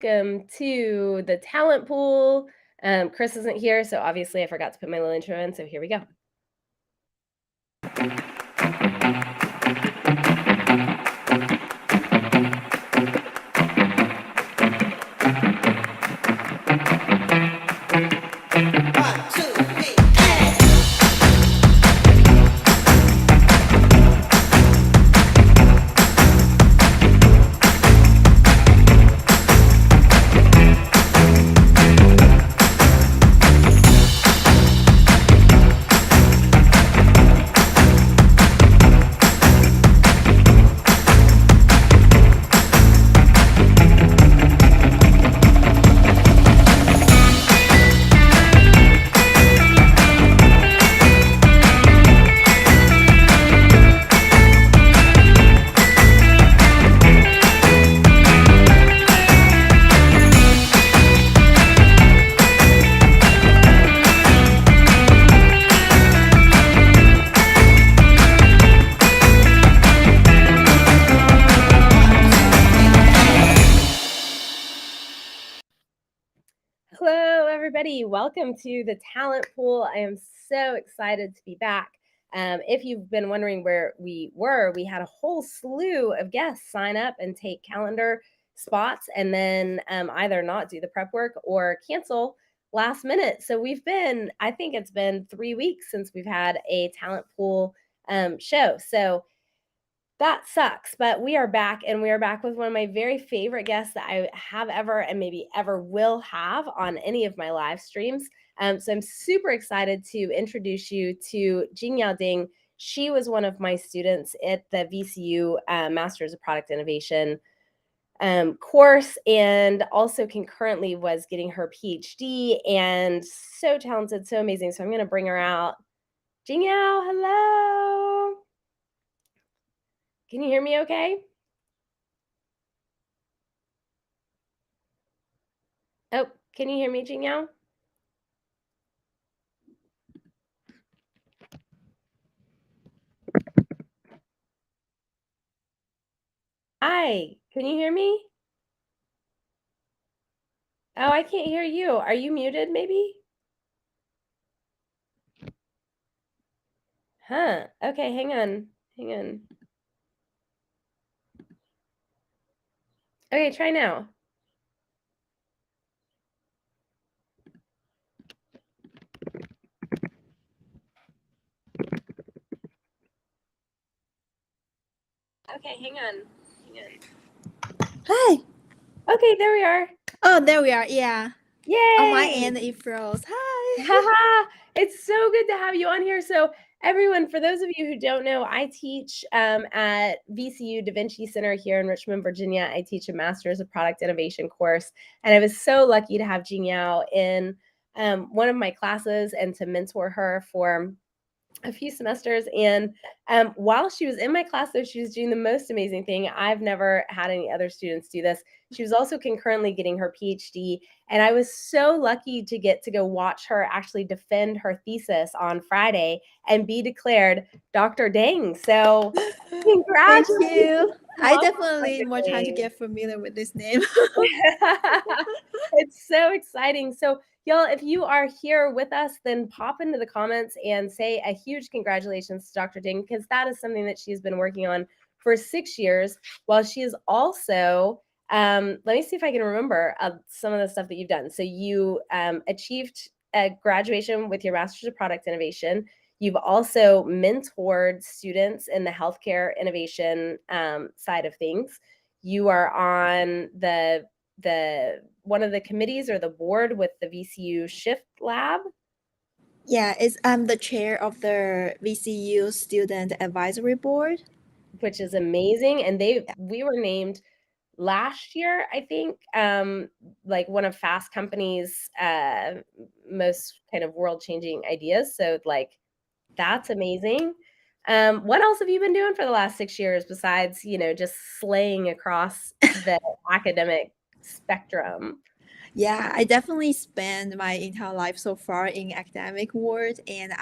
Welcome to the talent pool. Chris isn't here, so obviously I forgot to put my little intro in, so here we go. Hello, everybody. Welcome to the talent pool. I am so excited to be back. If you've been wondering where we were, we had a whole slew of guests sign up and take calendar spots and then either not do the prep work or cancel last minute. So I think it's been 3 weeks since we've had a talent pool show. So that sucks, but we are back, and we are back with one of my very favorite guests that I have ever and maybe ever will have on any of my live streams. So I'm super excited to introduce you to Jingyao Ding. She was one of my students at the VCU Masters of Product Innovation course, and also concurrently was getting her PhD, and so talented, so amazing. So I'm going to bring her out. Jingyao, hello. Can you hear me okay? Oh, can you hear me, Jingyao? Hi, can you hear me? Oh, I can't hear you. Are you muted, maybe? Huh. Okay, hang on. Hang on. Okay, try now. Okay, hang on. Hang on. Hi. Okay, there we are. Oh, there we are. Yeah. Yay! On my end, it froze. Hi. Haha! It's so good to have you on here. So, everyone, for those of you who don't know, I teach at VCU Da Vinci Center here in Richmond, Virginia. I teach a Master's of Product Innovation course, and I was so lucky to have Jingyao in one of my classes and to mentor her for a few semesters. And while she was in my class, though, she was doing the most amazing thing. I've never had any other students do this. She was also concurrently getting her PhD. And I was so lucky to get to go watch her actually defend her thesis on Friday and be declared Dr. Ding. So Thank congratulations. you. I Welcome, definitely need more Dr. time to Ding. get familiar with this name. It's so exciting. So, y'all, if you are here with us, then pop into the comments and say a huge congratulations to Dr. Ding, because that is something that she's been working on for 6 years, while she is also, let me see if I can remember some of the stuff that you've done. So you achieved a graduation with your Master's of Product Innovation. You've also mentored students in the healthcare innovation side of things. You are on the one of the committees or the board with the VCU Shift Lab. Yeah, I'm the chair of the VCU Student Advisory Board. Which is amazing. And we were named last year, I think, like one of Fast Company's most kind of world-changing ideas. So like that's amazing. What else have you been doing for the last 6 years besides, just slaying across the academic spectrum? Yeah, I definitely spent my entire life so far in academic world, and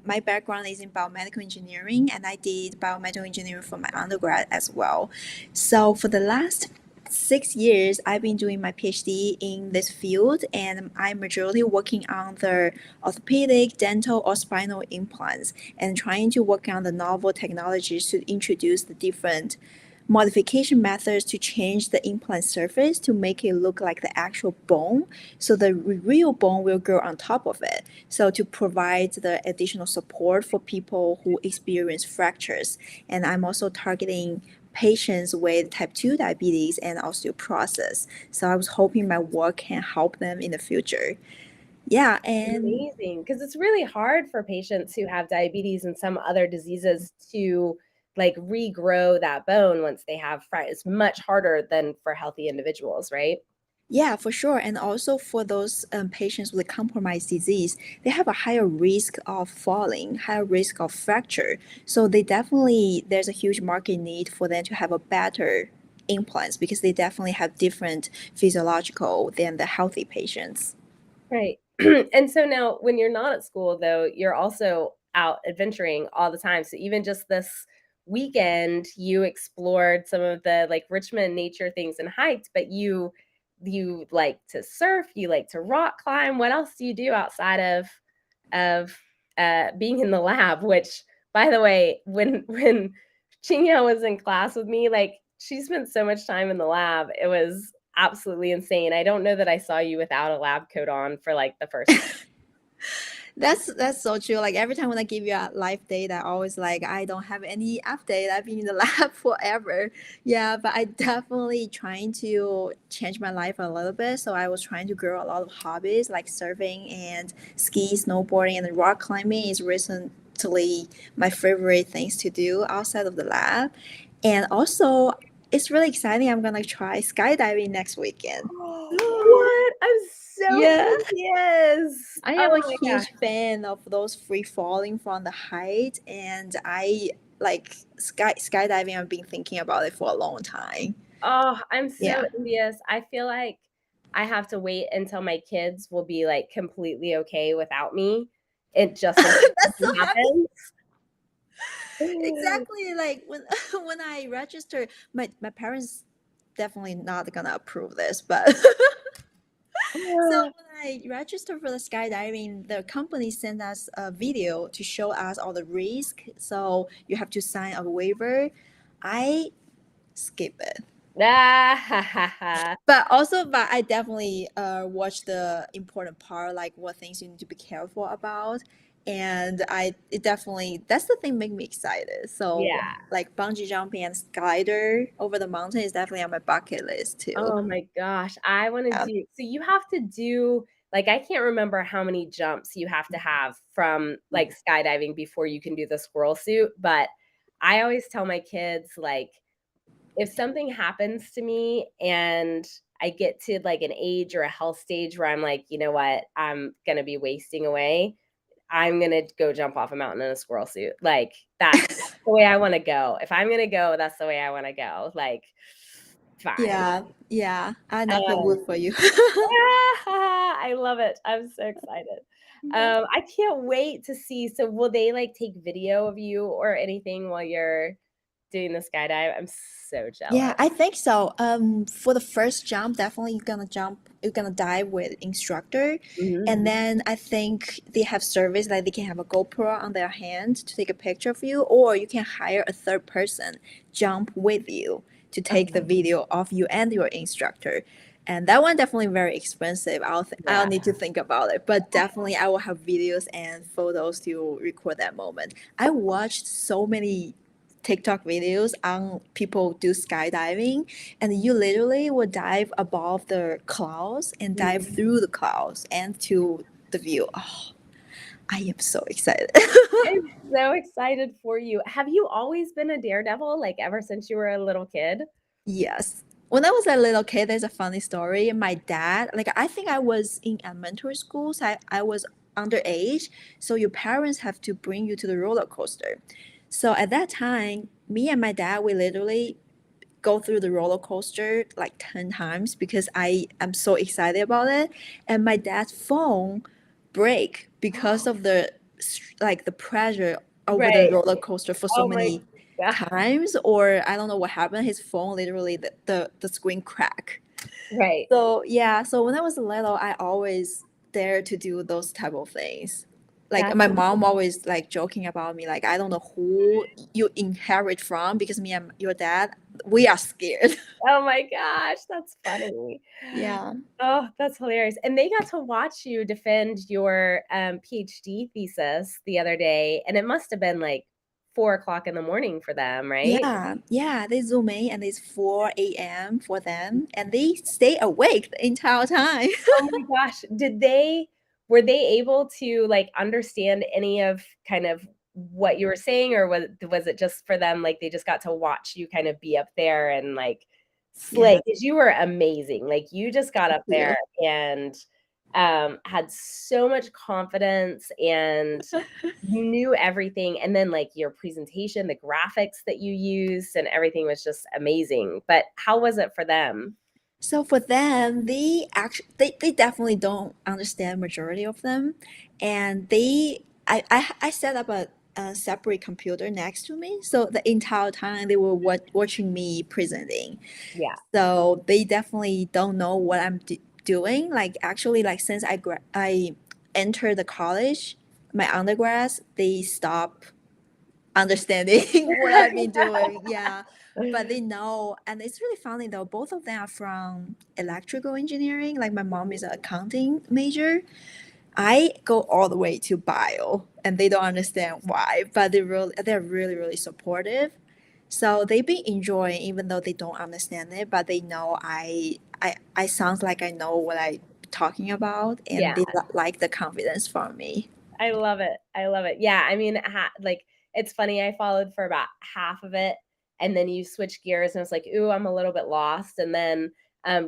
my background is in biomedical engineering, and I did biomedical engineering for my undergrad as well. So for the last 6 years I've been doing my PhD in this field, and I'm majorly working on the orthopedic, dental, or spinal implants and trying to work on the novel technologies to introduce the different modification methods to change the implant surface to make it look like the actual bone, so the real bone will grow on top of it, so to provide the additional support for people who experience fractures. And I'm also targeting patients with type 2 diabetes and osteoporosis, so I was hoping my work can help them in the future. Yeah. And Amazing, because it's really hard for patients who have diabetes and some other diseases to like regrow that bone once they have it's much harder than for healthy individuals, right? yeah, for sure. And also for those patients with compromised disease, they have a higher risk of falling, higher risk of fracture. So they definitely, there's a huge market need for them to have a better implants because they definitely have different physiological than the healthy patients. Right. And so now when you're not at school though, you're also out adventuring all the time. So even just this weekend, you explored some of the like Richmond nature things and hiked, but you like to surf, you like to rock climb. What else do you do outside of being in the lab? Which, by the way, when Jingyao was in class with me, like she spent so much time in the lab. It was absolutely insane. I don't know that I saw you without a lab coat on for like the first time. That's so true. Like every time when I give you a live date, I always like I don't have any update. I've been in the lab forever. Yeah, but I definitely trying to change my life a little bit. So I was trying to grow a lot of hobbies like surfing and ski, snowboarding, and rock climbing is recently my favorite things to do outside of the lab. And also, it's really exciting. I'm gonna try skydiving next weekend. What? I'm so Yeah. envious. I am Oh a my gosh. huge fan of those free falling from the height, and I like skydiving. I've been thinking about it for a long time. Oh, I'm so Yeah, envious. I feel like I have to wait until my kids will be like completely okay without me. It just in case that's so something happy. happens. Exactly. Like when when I registered, my parents definitely not gonna approve this, but so Oh, when I registered for the skydiving, the company sent us a video to show us all the risk. So you have to sign a waiver. I skip it. ah, ha, ha, ha. But I definitely watch the important part, like what things you need to be careful about, and I it definitely that's the thing make me excited. So Yeah. like bungee jumping and glider over the mountain is definitely on my bucket list too. Oh my gosh, I wanna Yeah. do so you have to do like, I can't remember how many jumps you have from, like, skydiving before you can do the squirrel suit, but I always tell my kids, like, if something happens to me and I get to, like, an age or a health stage where I'm like, "You know what? I'm gonna be wasting away," I'm gonna go jump off a mountain in a squirrel suit. Like, that's the way I wanna go. If I'm gonna go, that's the way I wanna go. Like, fine. Yeah, yeah, I knock the Um wood for you. I love it. I'm so excited. Yeah. I can't wait to see. So will they like take video of you or anything while you're doing the skydive? I'm so jealous. Yeah, I think so. For the first jump, definitely you're gonna dive with instructor, Mhm. and then I think they have service like they can have a GoPro on their hand to take a picture of you, or you can hire a third person jump with you to take the Okay. video of you and your instructor. And that one definitely very expensive. I'll Yeah. need to think about it, but definitely I will have videos and photos to record that moment. I watched so many TikTok videos on people do skydiving, and you literally would dive above the clouds and dive Mhm. through the clouds and to the view. Oh, I am so excited. I'm so excited for you. Have you always been a daredevil, like ever since you were a little kid? Yes. When I was a little kid, there's a funny story. My dad, like I think I was in elementary school, so I was underage. So your parents have to bring you to the roller coaster. So at that time, me and my dad, we literally go through the roller coaster like 10 times because I am so excited about it. And my dad's phone break because of the like the pressure over the Right. roller coaster for so Oh my many. Yeah. times, or I don't know what happened. His phone literally the screen crack. Right. So yeah, so when I was little, I always dare to do those type of things. Like That's my mom always like joking about me, like I don't know who you inherit from because me and your dad, we are scared. oh my gosh, that's funny. Yeah. Oh, that's hilarious. And they got to watch you defend your PhD thesis the other day, and it must have been like 4 o'clock in the morning for them, right? Yeah, yeah, they zoom in and it's 4 a.m. for them and they stay awake the entire time. Oh my gosh. Were they able to like understand any of kind of what you were saying, or was it just for them like they just got to watch you kind of be up there and like slay? Yeah, Because you were amazing. Like you just got up there you. and had so much confidence and you knew everything. And then like your presentation, the graphics that you used and everything was just amazing. But how was it for them? So for them, they definitely don't understand majority of them, and I set up a separate computer next to me, so the entire time they were watching me presenting. Yeah. So they definitely don't know what I'm doing. Like actually, like since I entered the college, my undergrads, they stop understanding what I've been doing. Yeah. But they know, and it's really funny though. Both of them are from electrical engineering. Like my mom is an accounting major. I go all the way to bio, and they don't understand why. But they're really really supportive. So they've been enjoying, even though they don't understand it. But they know I sounds like I know what I talking about, and Yeah. they like the confidence from me. I love it. I love it. Yeah, I mean, like it's funny. I followed for about half of it, and then you switch gears, and it's like, ooh, I'm a little bit lost. And then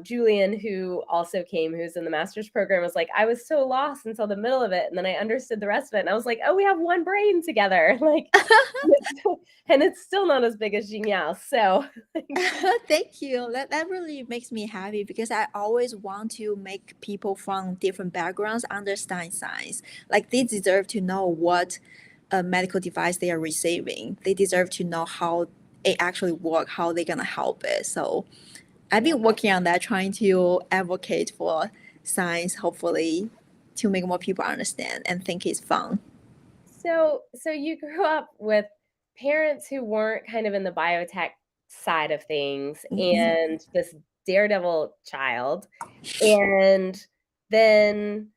Julian, who also came, who's in the master's program, was like, I was so lost until the middle of it, and then I understood the rest of it, and I was like, oh, we have one brain together, like, and it's still not as big as Jingyao. So, Thank you. That really makes me happy because I always want to make people from different backgrounds understand science. Like they deserve to know what a medical device they are receiving. They deserve to know how it actually works, how they're gonna help it. So I've yeah. been working on that, trying to advocate for science, hopefully, to make more people understand and think it's fun. So you grew up with parents who weren't kind of in the biotech side of things Mhm. and this daredevil child. And then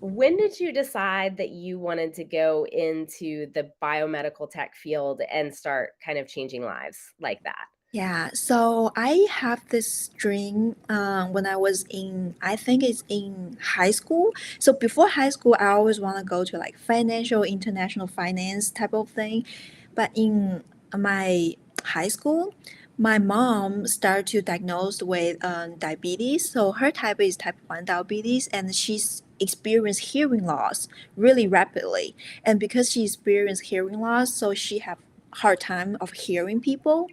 when did you decide that you wanted to go into the biomedical tech field and start kind of changing lives like that? Yeah, so I have this dream when I was in, I think it's in high school. So before high school, I always want to go to like financial, international finance type of thing. But in my high school, my mom started to diagnosed with diabetes. So her type is type 1 diabetes, and she's experienced hearing loss really rapidly. And because she experienced hearing loss, so she have hard time of hearing people,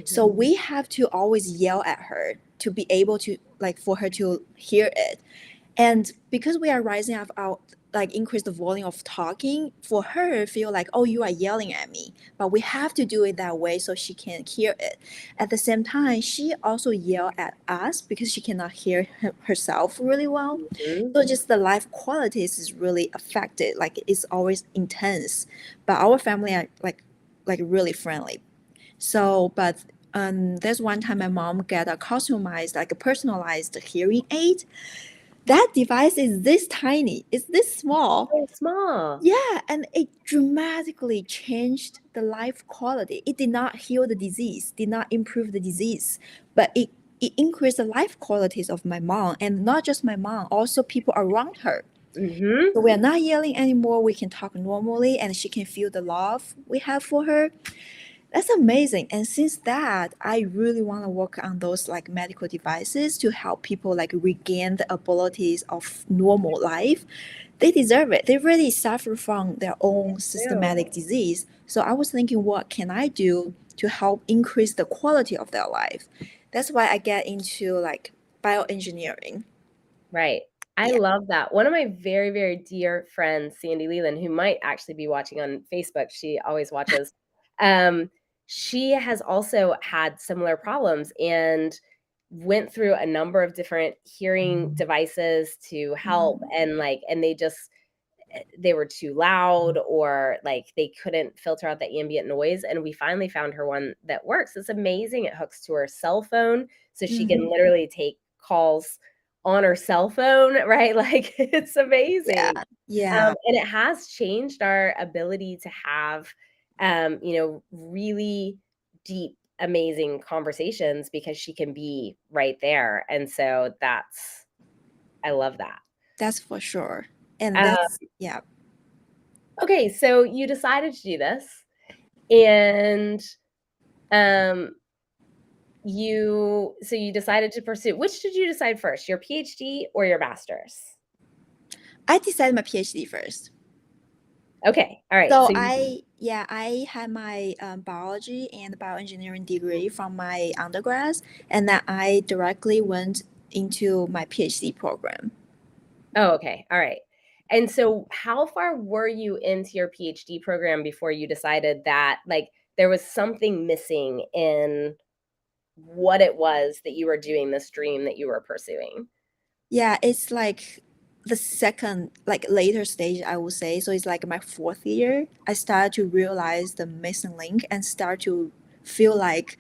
so Mhm. we have to always yell at her to be able to like for her to hear it. And because we are rising up our like increase the volume of talking, for her feel like, oh, you are yelling at me. But we have to do it that way so she can hear it. At the same time, she also yell at us because she cannot hear herself really well. Mhm. So just the life qualities is really affected. Like it's always intense. But our family are like really friendly. So, but there's one time my mom got a customized, like a personalized hearing aid. That device is this tiny. It's this small. So small. Yeah, and it dramatically changed the life quality. It did not heal the disease, did not improve the disease, but it increased the life qualities of my mom, and not just my mom, also people around her. Mhm. So we are not yelling anymore. We can talk normally, and she can feel the love we have for her. That's amazing. And since that, I really want to work on those like medical devices to help people like regain the abilities of normal life. They deserve it. They really suffer from their own Ew. systematic disease. So I was thinking, what can I do to help increase the quality of their life? That's why I get into like bioengineering. Right. I Yeah. love that. One of my very, very dear friends, Sandy Leland, who might actually be watching on Facebook, she always watches. Um, she has also had similar problems and went through a number of different hearing devices to help, and they were too loud, or like they couldn't filter out the ambient noise, and we finally found her one that works. It's amazing. It hooks to her cell phone, so she can literally take calls on her cell phone, right? Like, it's Yeah. amazing. Yeah. And it has changed our ability to have, really deep, amazing conversations because she can be right there. And so I love that. That's for sure. And Uh, that's, yeah. okay, so you decided to do this, and um, you decided to pursue. Which did you decide first, your PhD or your master's? I decided my PhD first. Okay, all right. So So you, I had my biology and bioengineering degree from my undergrads, and then I directly went into my PhD program. oh, okay, all right. And so, how far were you into your PhD program before you decided that, like, there was something missing in what it was that you were doing, this dream that you were pursuing? Yeah, it's like the second, like later stage, I would say. So it's like my fourth year. I started to realize the missing link and start to feel like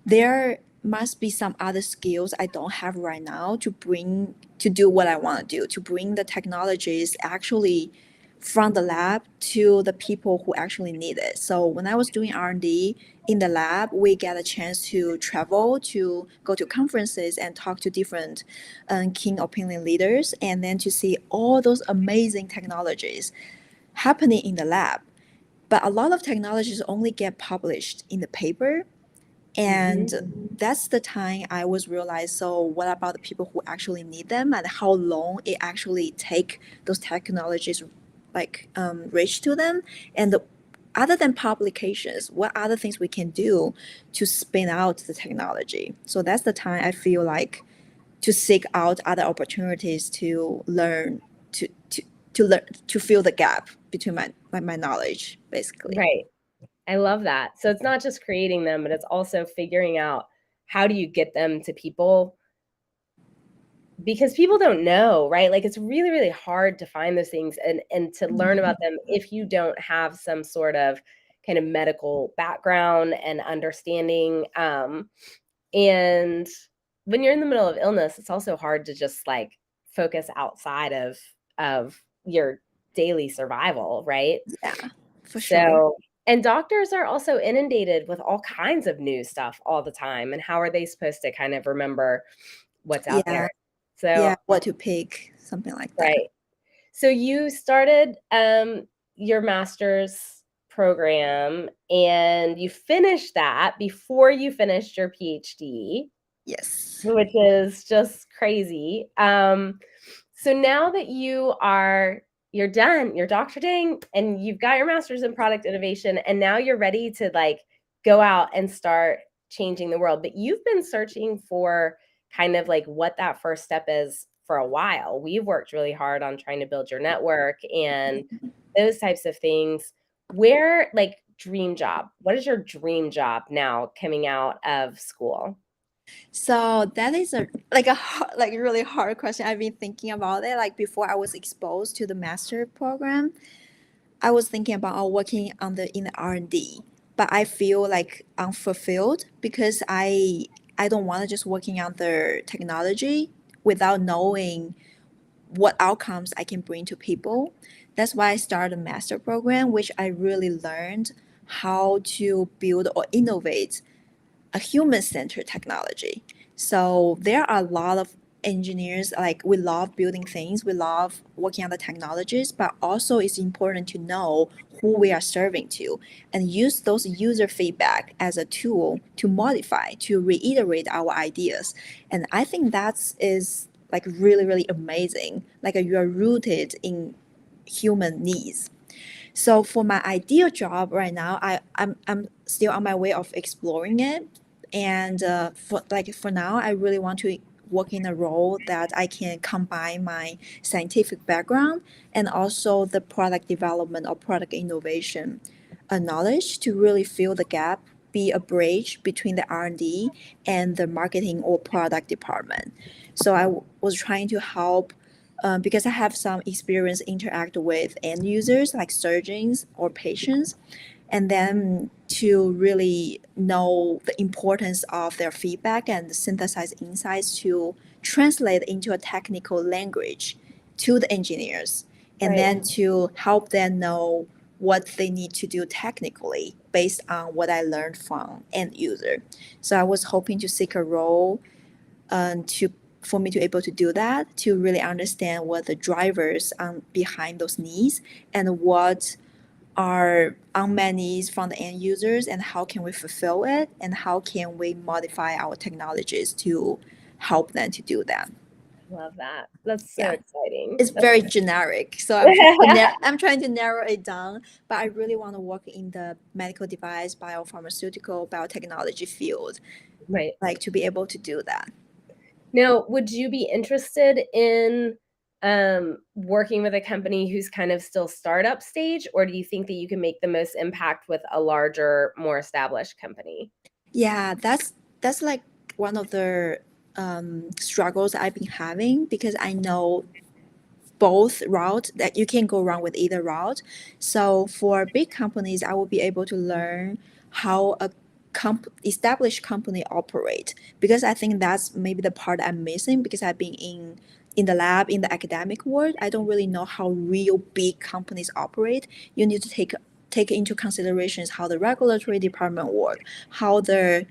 there must be some other skills I don't have right now to bring to do what I want to do, to bring the technologies actually from the lab to the people who actually need it. So when I was doing R&D in the lab, we get a chance to travel, to go to conferences and talk to different key opinion leaders, and then to see all those amazing technologies happening in the lab. But a lot of technologies only get published in the paper, Mhm. and that's the time I was realized, so what about the people who actually need them, and how long it actually take those technologies reach to them, and other than publications, what other things we can do to spin out the technology. So that's the time I feel like to seek out other opportunities to learn, to learn, to fill the gap between my knowledge, basically. Right. I love that. So it's not just creating them, but it's also figuring out how do you get them to people, because people don't know, right? Like, it's really, really hard to find those things and to learn about them if you don't have some sort of kind of medical background and understanding. And when you're in the middle of illness, it's also hard to just like focus outside of your daily survival, right? Yeah, for sure. So, and doctors are also inundated with all kinds of new stuff all the time. And how are they supposed to kind of remember what's out there? Yeah. So, Yeah, what to pick, something like that. right. So you started your master's program, and you finished that before you finished your PhD, Yes. which is just crazy. So now that you're done, you're doctorating, and you've got your master's in product innovation, and now you're ready to like go out and start changing the world. But you've been searching for kind of like what that first step is for a while. We've worked really hard on trying to build your network and those types of things. Where, like, dream job, what is your dream job now coming out of school? So that is like a really hard question. I've been thinking about it. Like before I was exposed to the master program, I was thinking about working on the in the R&D, but I feel like unfulfilled because I don't want to just working on the technology without knowing what outcomes I can bring to people. That's why I started a master program, which I really learned how to build or innovate a human-centered technology. So there are a lot of engineers, like we love building things, we love working on the technologies, but also it's important to know who we are serving to and use those user feedback as a tool to modify, to reiterate our ideas. And I think that is like really, really amazing. Like you are rooted in human needs. So for my ideal job right now, I'm still on my way of exploring it. And for now, I really want to work in a role that I can combine my scientific background and also the product development or product innovation knowledge to really fill the gap be a bridge between the R&D and the marketing or product department. So was trying to help because I have some experience interact with end users like surgeons or patients, and then to really know the importance of their feedback and synthesize insights to translate into a technical language to the engineers, and Right. then to help them know what they need to do technically based on what I learned from end user. So I was hoping to seek a role to for me to able to do that, to really understand what the drivers behind those needs and what are unmet needs from the end users and how can we fulfill it and how can we modify our technologies to help them to do that. Love that. That's so Yeah, exciting. it's very generic, so I'm trying to narrow it down, but I really want to work in the medical device, biopharmaceutical, biotechnology field, Right. like to be able to do that. Now, would you be interested in working with a company who's kind of still startup stage, or do you think that you can make the most impact with a larger, more established company? Yeah, that's like one of the struggles I've been having because I know both routes that you can go wrong with either route. So for big companies, I will be able to learn how a established company operate because I think that's maybe the part I'm missing because I've been in the lab in the academic world. I don't really know how real big companies operate. You need to take into considerations how the regulatory department work, how the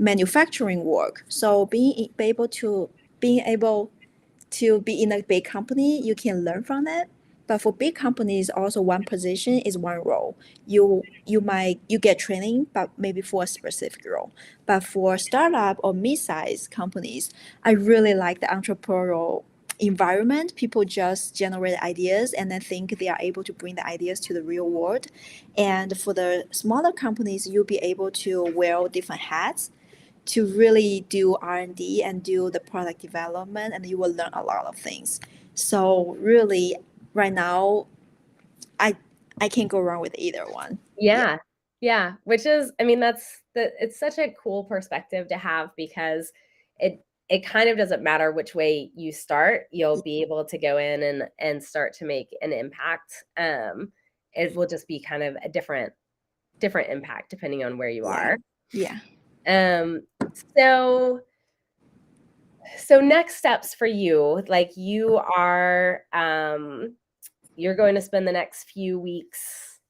manufacturing work. So being able to be in a big company, you can learn from it. But for big companies, also one position is one role. You get training, but maybe for a specific role. But for startup or mid-sized companies, I really like the entrepreneurial environment. People just generate ideas and then think they are able to bring the ideas to the real world. And for the smaller companies, you'll be able to wear different hats to really do R&D and do the product development, and you will learn a lot of things. So really right now I I can't go wrong with either one. Yeah. Yeah. Yeah, which is I mean, it's such a cool perspective to have because it kind of doesn't matter which way you start, you'll be able to go in and start to make an impact. It will just be kind of a different impact depending on where you Yeah. are. Yeah. Um, so so next steps for you, like you're going to spend the next few weeks,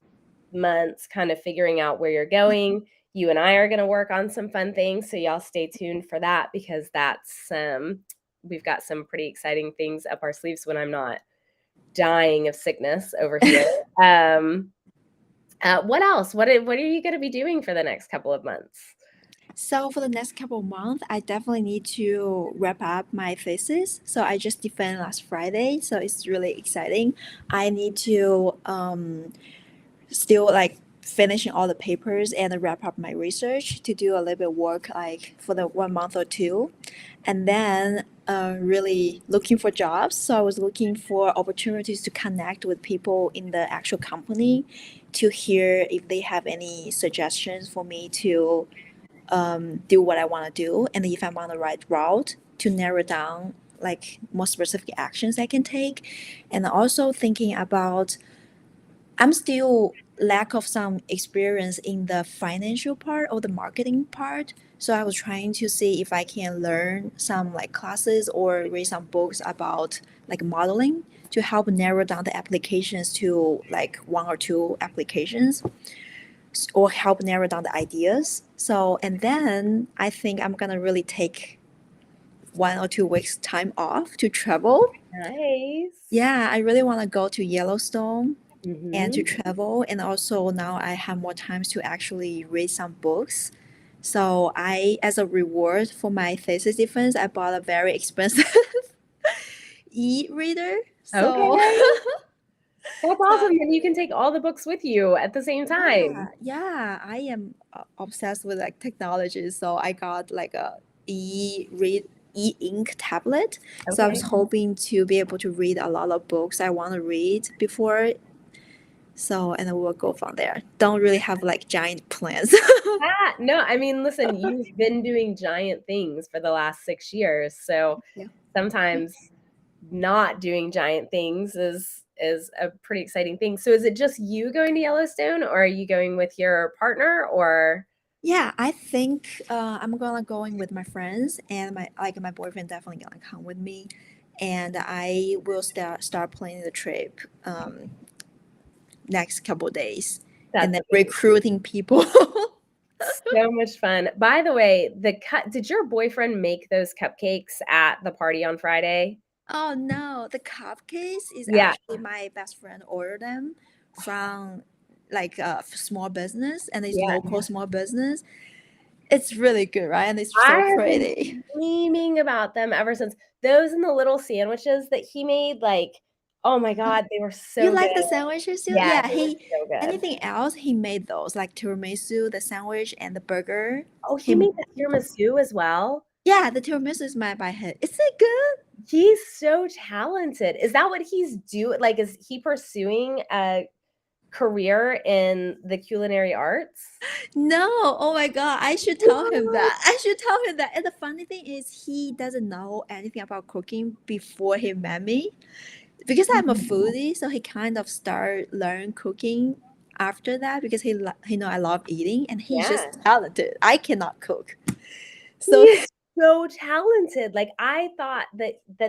months kind of figuring out where you're going. You and I are going to work on some fun things, so y'all stay tuned for that because that's we've got some pretty exciting things up our sleeves when I'm not dying of sickness over here. Um, what else? What are you going to be doing for the next couple of months? So for the next couple of months, I definitely need to wrap up my thesis. So I just defended last Friday, so it's really exciting. I need to still like finishing all the papers and wrap up my research to do a little bit work like for the 1 month or two, and then really looking for jobs. So I was looking for opportunities to connect with people in the actual company to hear if they have any suggestions for me to do what I want to do, and if I'm on the right route to narrow down like more specific actions I can take, and also thinking about I'm still lack of some experience in the financial part or the marketing part. So I was trying to see if I can learn some like classes or read some books about like modeling to help narrow down the applications to like one or two applications or help narrow down the ideas. So and then I think I'm gonna really take 1 or 2 weeks time off to travel. Nice. Yeah, I really want to go to Yellowstone and to Mhm. travel, and also now I have more time to actually read some books. So I as a reward for my thesis defense I bought a very expensive e-reader. So Okay. That's so awesome, then you can take all the books with you at the same yeah, time. yeah, I am obsessed with like technology, so I got like a e-ink tablet. So I was Okay. hoping to be able to read a lot of books I want to read before So, and then we'll go from there. Don't really have like giant plans. Yeah, no, I mean, listen, you've been doing giant things for the last 6 years, so Yeah. sometimes not doing giant things is a pretty exciting thing. So is it just you going to Yellowstone, or are you going with your partner, or Yeah, I think I'm gonna going with my friends and my boyfriend definitely gonna come with me, and I will start planning the trip next couple days, and that's then amazing. recruiting people. So much fun. By the way, did your boyfriend make those cupcakes at the party on Friday? Oh no, the cupcakes is Yeah. actually my best friend ordered them from like a small business and it's Yeah. local small business. It's really good, right? And it's I so have been pretty. dreaming about them ever since. Those and the little sandwiches that he made, like, oh my Oh, god, they were you so good. like the sandwiches too? Yeah, Yeah, they were he so good. anything else he made those like tiramisu, the sandwich, and the burger. Oh, he He made the tiramisu as well? yeah, the tiramisu is made by him. Is it good? He's so talented. Is that what he's doing? Like, is he pursuing a career in the culinary arts? No. Oh my God, I should tell him What? that. I should tell him that. And the funny thing is, he doesn't know anything about cooking before he met me. Because I'm a foodie, so he kind of start learn cooking after that because he know I love eating and he's Yeah. just talented. I cannot cook. He So is so talented. Like, I thought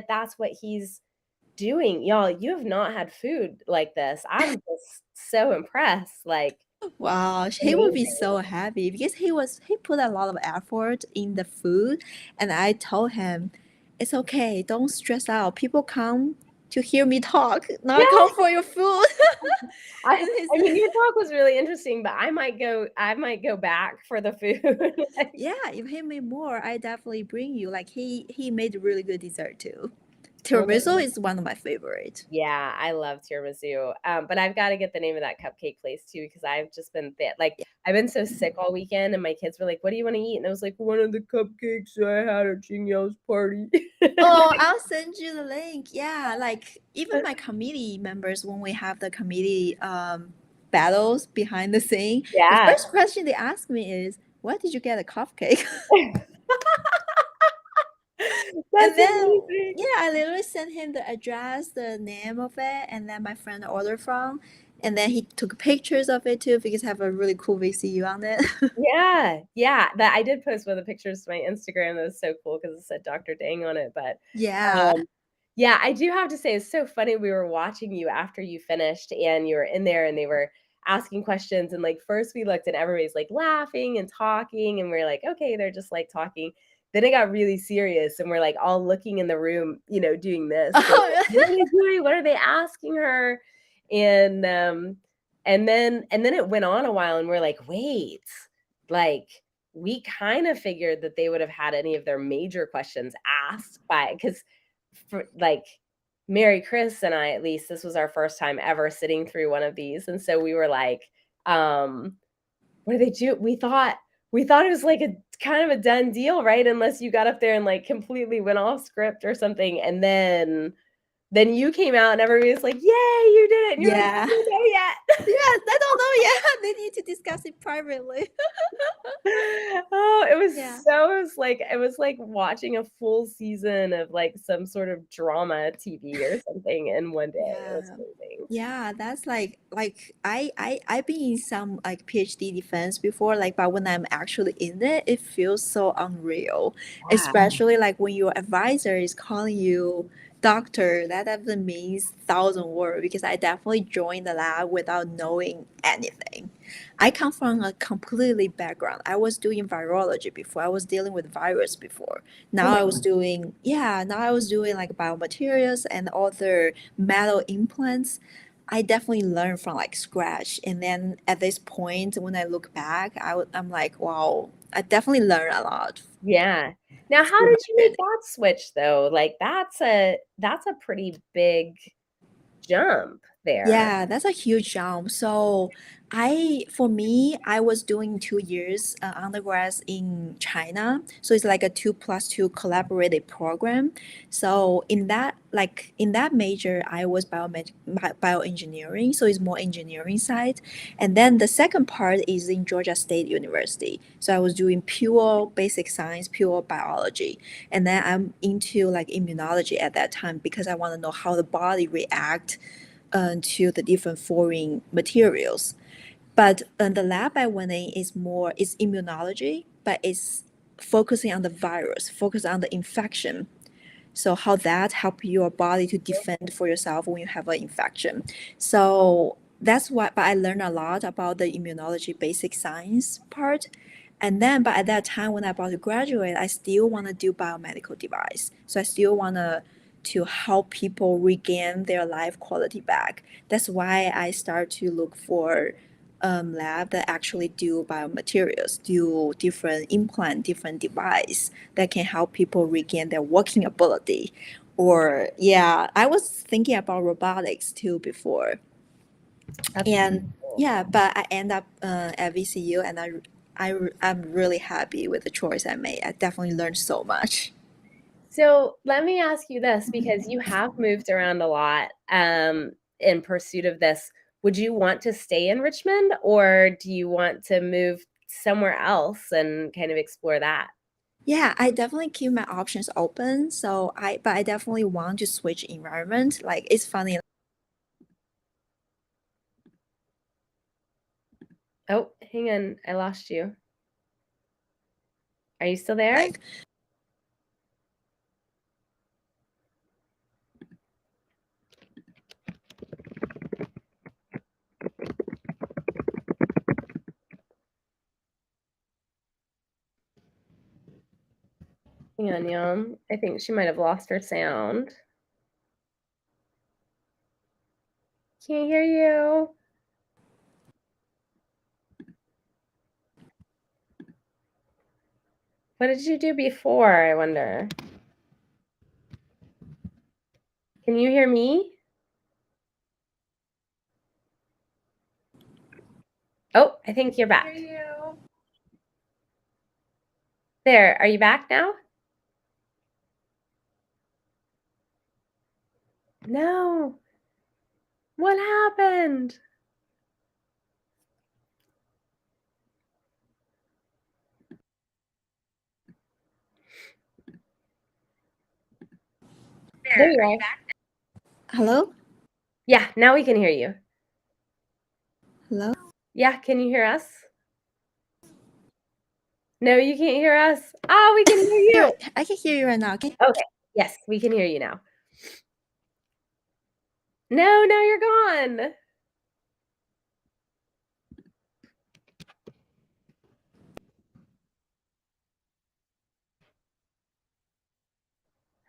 that's what he's doing. Y'all, you have not had food like this. I'm just so impressed, like, wow, he would be amazing. so happy because he put a lot of effort in the food and I told him it's okay, don't stress out. People come to hear me talk, not come Yeah. for your food. I And I mean, he's your talk was really interesting, but I might go back for the food. Like, yeah, if he made more, I definitely bring you. Like he made really good dessert too. oh my Tiramisu is one of my favorite. yeah, I love tiramisu, but I've gotta get the name of that cupcake place too because I've just been like, Yeah. I've been so sick all weekend, and my kids were like, "What do you wanna eat?" And I was like, "One of the cupcakes I had at Jingyao's party." Oh, I'll send you the link. Yeah, like even my committee members when we have the committee battles behind the scene, the Yeah. first question they ask me is, "Where did you get a cupcake?" And That's then amazing. yeah, I literally sent him the address, the name of it, and then my friend ordered from. And then he took pictures of it too because I have a really cool VCU on it. Yeah, yeah, that I did post one of the pictures to my Instagram that was so cool because it said Dr. Dang on it, but, Yeah. um, yeah, I do have to say it's so funny we were watching you after you finished and you were in there and they were asking questions and, like, first we looked and everybody's, like, laughing and talking and we're like, "Okay, they're just, like, talking." Then it got really serious and we're, like, all looking in the room, doing this, going, Oh, "What are they doing? What are they asking her?" And, and then it went on a while and we're like, "Wait, like, we kind of figured that they would have had any of their major questions asked by because for like Mary Chris and I, at least, this was our first time ever sitting through one of these. And so we were like, what do they do? We thought it was like a kind of a done deal, right? Unless you got up there and like completely went off script or something. And then you came out and everybody was like, "Yay, you did it." And you're like, yeah. "I don't know yet." Yeah, I don't know yet. They need to discuss it privately. Oh, Yeah. it was like watching a full season of, like, some sort of drama TV or something in one day. It was Yeah. amazing. Yeah, that's like I've been in some like PhD defense before, like but when I'm actually in it, it feels so unreal. Yeah. Especially like when your advisor is calling you doctor, that definitely means thousand word because I definitely joined the lab without knowing anything. I come from a completely background. I was doing virology before. I was dealing with virus before. Oh Now my I was doing yeah, now I was doing like biomaterials and other metal implants. I definitely learned from like scratch. And then at this point, when I look back, I'm like, wow, I definitely learned a lot yeah. Now how through did my you make journey. that switch, though? Like, that's a pretty big jump there? Yeah, that's a huge jump. So for me, I was doing 2 years undergrad in China. So it's like a 2+2 collaborative program. So in that major, I was bioengineering. So it's more engineering side. And then the second part is in Georgia State University. So I was doing pure basic science, pure biology. And then I'm into like immunology at that time because I want to know how the body react to the different foreign materials. But the lab I went in is immunology, but it's focusing on the virus, focus on the infection. So how that help your body to defend for yourself when you have an infection. So that's why, but I learned a lot about the immunology basic science part. And then, but at that time when I about to graduate, I still want to do biomedical device. So I still want to help people regain their life quality back. That's why I start to look for lab that actually do biomaterials, do different implant, different device that can help people regain their working ability. Or yeah, I was thinking about robotics too before. That's And cool. yeah, but I end up at VCU, and I'm really happy with the choice I made. I definitely learned so much. So let me ask you this because you have moved around a lot in pursuit of this. Would you want to stay in Richmond or do you want to move somewhere else and kind of explore that? Yeah, I definitely keep my options open. But I definitely want to switch environment. Like it's funny, Oh, hang on. I lost you. Are you still there? like Hang on, y'all. I think she might have lost her sound. Can't hear you. What did you do before, I wonder? Can you hear me? Oh, I think you're back. There, are you back now? No. What happened? There you are. hello, Yeah, now we can hear you. hello. Yeah, can you hear us? No, you can't hear us. Oh, we can hear you. Here, I can hear you right now. Okay. Okay. Yes, we can hear you now. No, now you're gone.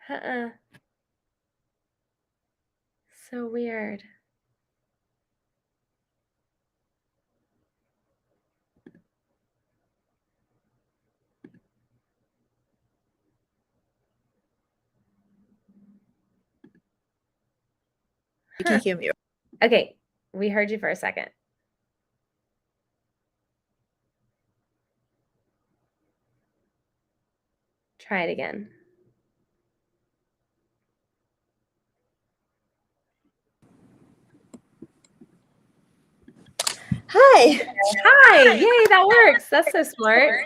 Uh-uh. So weird. You can Huh. hear me. Okay, we heard you for a second. Try it again. Hi. Hi. Yay, that works. That's so smart.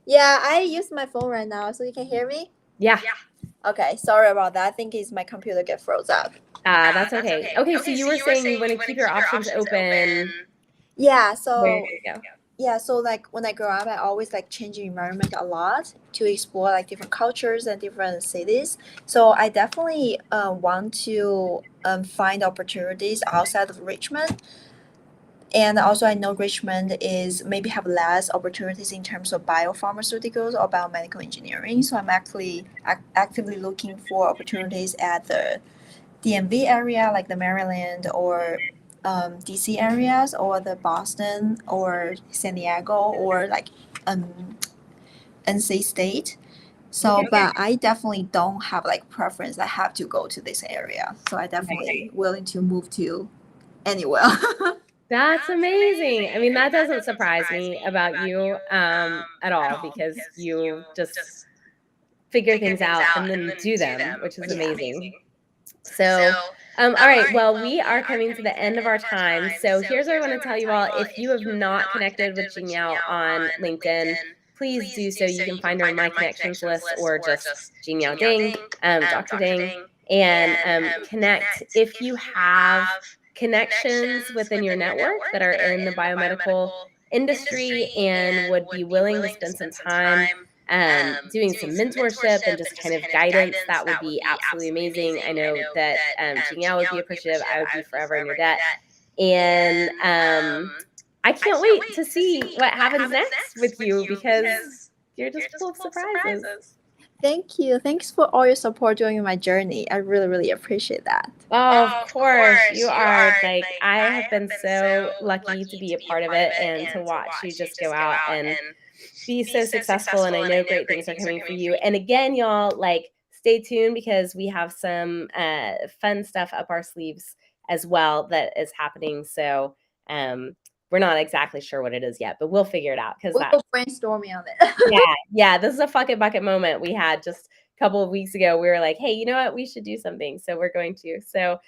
Yeah, I use my phone right now, so you can hear me. Yeah. Okay, sorry about that. I think it's my computer get froze up. That's okay. Okay, so you were saying you want to keep your options open. Yeah, There so you go. yeah, so like when I grow up, I always like changing environment a lot to explore like different cultures and different cities. So I definitely want to find opportunities outside of Richmond. And also, I know Richmond is maybe have less opportunities in terms of biopharmaceuticals or biomedical engineering. So I'm actually actively looking for opportunities at the DMV area, like the Maryland or DC areas, or the Boston or San Diego or like NC State. So, Okay. but I definitely don't have like preference. I have to go to this area. So I Right. definitely willing to move to. anywhere. That's amazing. I mean, that doesn't surprise me about you at all because you just figure things out and then do them, which is Yeah. amazing. So, all right. Well, we are coming to the end of our time. So here's what I want to tell you all. If you have not connected with Jingyao on LinkedIn, please do so. You can find her in my connections list or just Jingyao Ding, Dr. Ding, and connect. If you have connections within your network that are in the biomedical industry and would be willing to spend some time doing some mentorship and just kind of guidance, that would be absolutely amazing. I know that Jingyao would be appreciative. I would be forever in your debt. And I can't wait to see what happens next with you because you're just full of surprises. Thank you. Thanks for all your support during my journey. I really, really appreciate that. Oh, of course. You are like, I have been so lucky to be a part of it and to watch you just go out and be so successful. And I know great things are coming for you. And again, y'all, like, stay tuned because we have some fun stuff up our sleeves as well that is happening. So we're not exactly sure what it is yet, but we'll figure it out because We that, will brainstorming on it. yeah, this is a fuck it bucket moment we had just a couple of weeks ago. We were like, hey, you know what? We should do something. So we're going to. So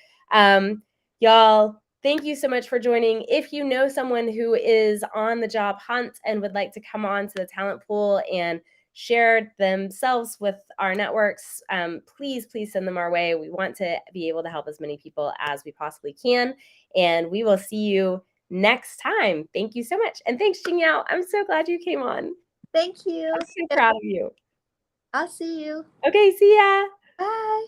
y'all, thank you so much for joining. If you know someone who is on the job hunt and would like to come on to the talent pool and share themselves with our networks, please send them our way. We want to be able to help as many people as we possibly can. And we will see you next time. Thank you so much. And thanks, Jingyao. I'm so glad you came on. Thank you. I'm so proud of you. I'll see you. Okay, see ya. Bye.